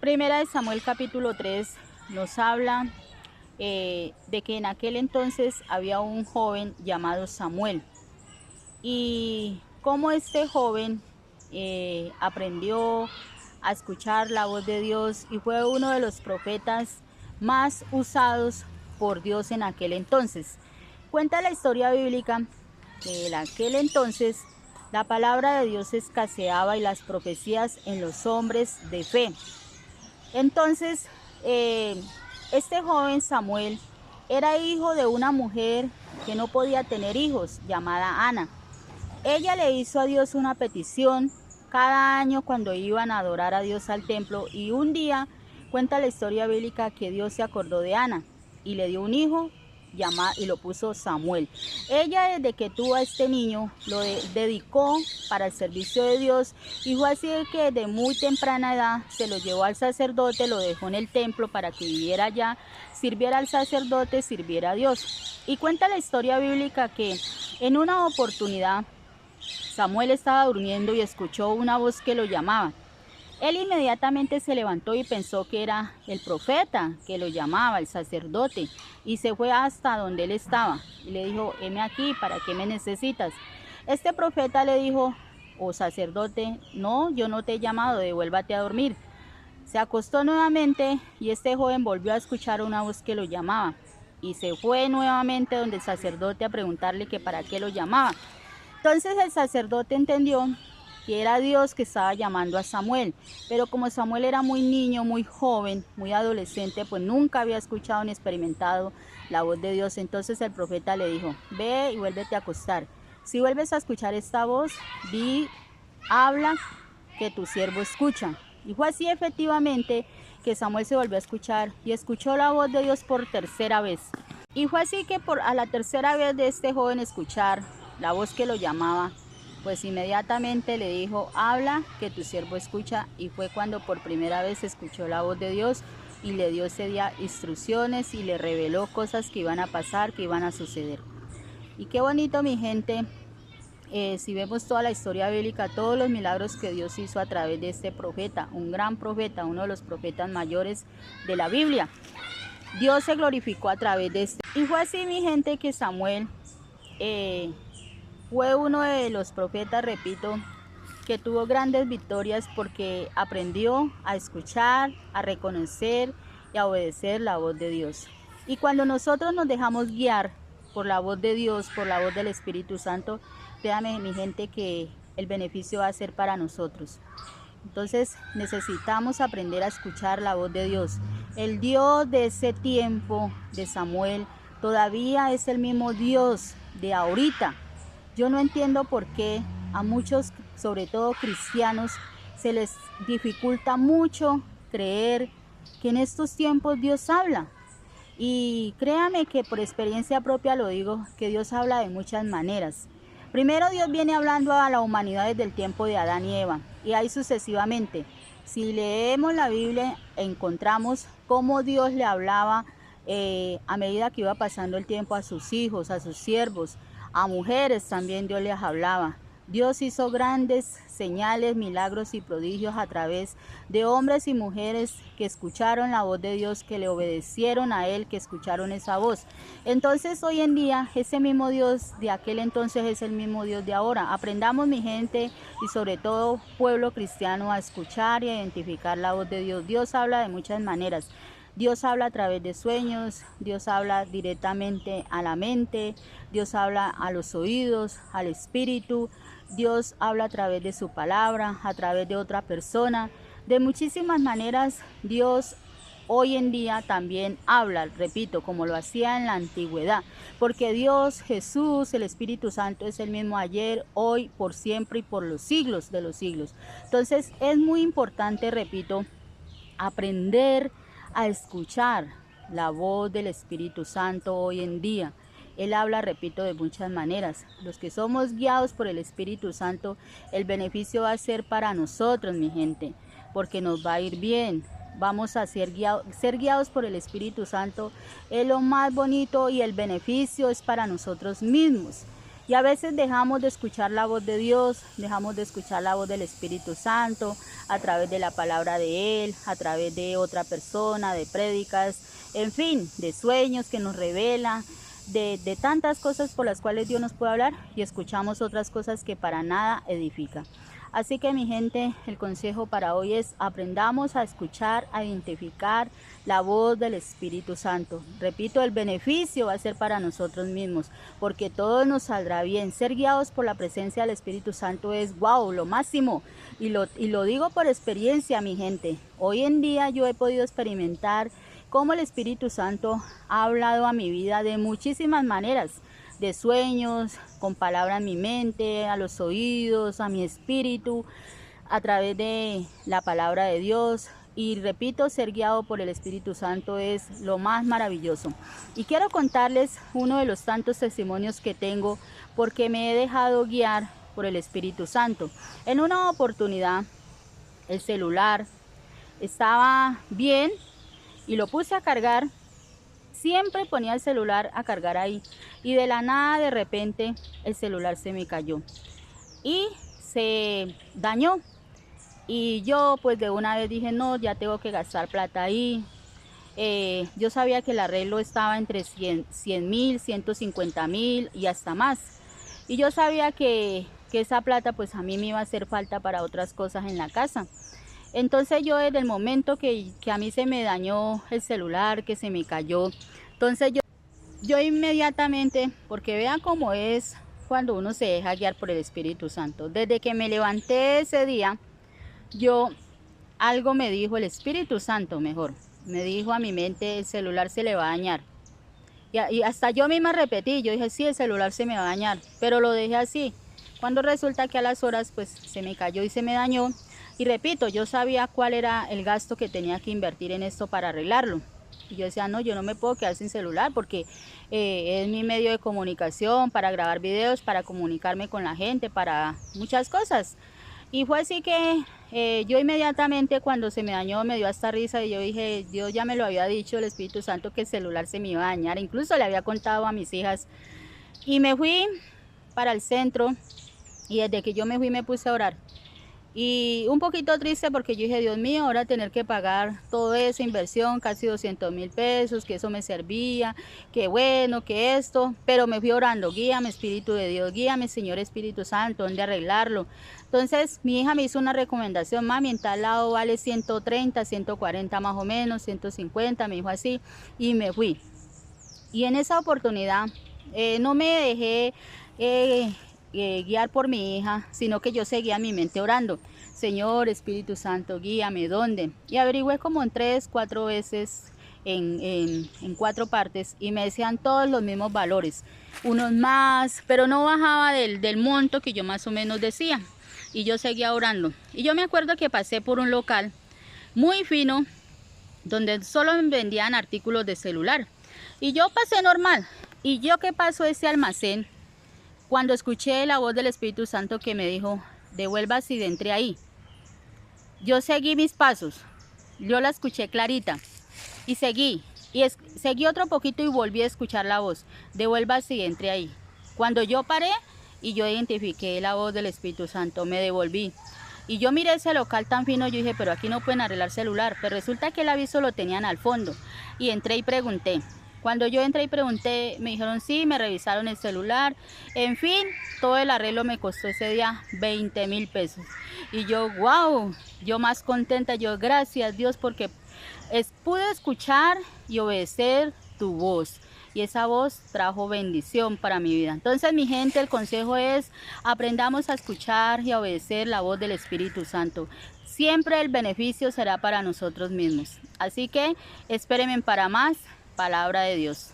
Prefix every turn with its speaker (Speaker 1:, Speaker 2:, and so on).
Speaker 1: Primera de Samuel capítulo 3 nos habla de que en aquel entonces había un joven llamado Samuel y cómo este joven aprendió a escuchar la voz de Dios y fue uno de los profetas más usados por Dios en aquel entonces. Cuenta la historia bíblica que en aquel entonces la palabra de Dios escaseaba y las profecías en los hombres de fe. Entonces, este joven Samuel era hijo de una mujer que no podía tener hijos, llamada Ana. Ella le hizo a Dios una petición cada año cuando iban a adorar a Dios al templo, y un día cuenta la historia bíblica que Dios se acordó de Ana y le dio un hijo y lo puso Samuel. Ella, desde que tuvo a este niño, lo dedicó para el servicio de Dios, y fue así que de muy temprana edad se lo llevó al sacerdote, lo dejó en el templo para que viviera allá, sirviera al sacerdote, sirviera a Dios. Y cuenta la historia bíblica que en una oportunidad Samuel estaba durmiendo y escuchó una voz que lo llamaba. Él inmediatamente se levantó y pensó que era el profeta que lo llamaba, el sacerdote, y se fue hasta donde él estaba y le dijo: heme aquí, ¿para qué me necesitas? Este profeta le dijo, o sacerdote: no, yo no te he llamado, devuélvate a dormir. Se acostó nuevamente y este joven volvió a escuchar una voz que lo llamaba y se fue nuevamente donde el sacerdote a preguntarle que para qué lo llamaba. Entonces el sacerdote entendió que era Dios que estaba llamando a Samuel, pero como Samuel era muy niño, muy joven, muy adolescente, pues nunca había escuchado ni experimentado la voz de Dios. Entonces el profeta le dijo: ve y vuélvete a acostar. Si vuelves a escuchar esta voz, di, habla, que tu siervo escucha. Y fue así efectivamente que Samuel se volvió a escuchar y escuchó la voz de Dios por tercera vez. Y fue así que a la tercera vez de este joven escuchar la voz que lo llamaba, pues inmediatamente le dijo: habla, que tu siervo escucha. Y fue cuando por primera vez escuchó la voz de Dios y le dio ese día instrucciones y le reveló cosas que iban a pasar, que iban a suceder. Y qué bonito, mi gente, si vemos toda la historia bíblica, todos los milagros que Dios hizo a través de este profeta, un gran profeta, uno de los profetas mayores de la Biblia. Dios se glorificó a través de este. Y fue así, mi gente, que Samuel fue uno de los profetas, repito, que tuvo grandes victorias porque aprendió a escuchar, a reconocer y a obedecer la voz de Dios. Y cuando nosotros nos dejamos guiar por la voz de Dios, por la voz del Espíritu Santo, créanme, mi gente, que el beneficio va a ser para nosotros. Entonces necesitamos aprender a escuchar la voz de Dios. El Dios de ese tiempo de Samuel todavía es el mismo Dios de ahorita. Yo no entiendo por qué a muchos, sobre todo cristianos, se les dificulta mucho creer que en estos tiempos Dios habla. Y créame que por experiencia propia lo digo, que Dios habla de muchas maneras. Primero, Dios viene hablando a la humanidad desde el tiempo de Adán y Eva, y ahí sucesivamente. Si leemos la Biblia, encontramos cómo Dios le hablaba a medida que iba pasando el tiempo a sus hijos, a sus siervos, a mujeres también Dios les hablaba. Dios hizo grandes señales, milagros y prodigios a través de hombres y mujeres que escucharon la voz de Dios, que le obedecieron a Él, que escucharon esa voz. Entonces hoy en día ese mismo Dios de aquel entonces es el mismo Dios de ahora. Aprendamos, mi gente, y sobre todo pueblo cristiano, a escuchar y a identificar la voz de Dios. Dios habla de muchas maneras. Dios habla a través de sueños, Dios habla directamente a la mente, Dios habla a los oídos, al espíritu, Dios habla a través de su palabra, a través de otra persona. De muchísimas maneras Dios hoy en día también habla, repito, como lo hacía en la antigüedad, porque Dios, Jesús, el Espíritu Santo es el mismo ayer, hoy, por siempre y por los siglos de los siglos. Entonces es muy importante, repito, aprender a escuchar la voz del Espíritu Santo hoy en día. Él habla, repito, de muchas maneras. Los que somos guiados por el Espíritu Santo, el beneficio va a ser para nosotros, mi gente, porque nos va a ir bien. Vamos a ser guiados por el Espíritu Santo. Es lo más bonito y el beneficio es para nosotros mismos. Y a veces dejamos de escuchar la voz de Dios, dejamos de escuchar la voz del Espíritu Santo a través de la palabra de Él, a través de otra persona, de prédicas, en fin, de sueños que nos revela, de tantas cosas por las cuales Dios nos puede hablar, y escuchamos otras cosas que para nada edifican. Así que mi gente, el consejo para hoy es: aprendamos a escuchar, a identificar la voz del Espíritu Santo. Repito, el beneficio va a ser para nosotros mismos, porque todo nos saldrá bien. Ser guiados por la presencia del Espíritu Santo es wow, lo máximo. Y lo digo por experiencia, mi gente. Hoy en día yo he podido experimentar cómo el Espíritu Santo ha hablado a mi vida de muchísimas maneras. De sueños, con palabras en mi mente, a los oídos, a mi espíritu, a través de la palabra de Dios. Y repito, ser guiado por el Espíritu Santo es lo más maravilloso. Y quiero contarles uno de los tantos testimonios que tengo, porque me he dejado guiar por el Espíritu Santo. En una oportunidad, el celular estaba bien y lo puse a cargar. Siempre ponía el celular a cargar ahí, y de la nada, de repente, el celular se me cayó y se dañó. Y yo pues de una vez dije, no, ya tengo que gastar plata ahí. Yo sabía que el arreglo estaba entre 100.000, 150.000 y hasta más. Y yo sabía que esa plata pues a mí me iba a hacer falta para otras cosas en la casa. Entonces yo, desde el momento que a mí se me dañó el celular, que se me cayó, entonces yo inmediatamente, porque vean cómo es cuando uno se deja guiar por el Espíritu Santo. Desde que me levanté ese día, algo me dijo el Espíritu Santo, mejor, me dijo a mi mente: el celular se le va a dañar. Y hasta yo misma repetí, yo dije, sí, el celular se me va a dañar, pero lo dejé así. Cuando resulta que a las horas pues se me cayó y se me dañó. Y repito, yo sabía cuál era el gasto que tenía que invertir en esto para arreglarlo. Y yo decía, no, yo no me puedo quedar sin celular, porque es mi medio de comunicación, para grabar videos, para comunicarme con la gente, para muchas cosas. Y fue así que yo inmediatamente, cuando se me dañó, me dio hasta risa, y yo dije, Dios ya me lo había dicho, el Espíritu Santo, que el celular se me iba a dañar. Incluso le había contado a mis hijas. Y me fui para el centro, y desde que yo me fui me puse a orar. Y un poquito triste, porque yo dije, Dios mío, ahora tener que pagar toda esa inversión, casi 200.000 pesos, que eso me servía, que bueno, que esto. Pero me fui orando: guíame, Espíritu de Dios, guíame, Señor Espíritu Santo, ¿dónde arreglarlo? Entonces mi hija me hizo una recomendación: mami, en tal lado vale 130, 140 más o menos, 150, me dijo así. Y me fui. Y en esa oportunidad no me dejé guiar por mi hija, sino que yo seguía en mi mente orando: Señor Espíritu Santo, guíame, ¿dónde? Y averigüé como en 3, 4 veces, en 4 partes, y me decían todos los mismos valores, unos más, pero no bajaba del monto que yo más o menos decía. Y yo seguía orando. Y yo me acuerdo que pasé por un local muy fino, donde solo vendían artículos de celular. Y yo pasé normal. Y yo que paso ese almacén, cuando escuché la voz del Espíritu Santo que me dijo: devuélvase y entre ahí. Yo seguí mis pasos, yo la escuché clarita y seguí. Y seguí otro poquito y volví a escuchar la voz: devuélvase y entre ahí. Cuando yo paré y yo identifiqué la voz del Espíritu Santo, me devolví. Y yo miré ese local tan fino, yo dije, pero aquí no pueden arreglar celular. Pero resulta que el aviso lo tenían al fondo. Y entré y pregunté. Cuando yo entré y pregunté, me dijeron sí, me revisaron el celular. En fin, todo el arreglo me costó ese día 20.000 pesos. Y yo, wow, yo más contenta, yo, gracias Dios, porque pude escuchar y obedecer tu voz. Y esa voz trajo bendición para mi vida. Entonces, mi gente, el consejo es: aprendamos a escuchar y a obedecer la voz del Espíritu Santo. Siempre el beneficio será para nosotros mismos. Así que espérenme para más palabra de Dios.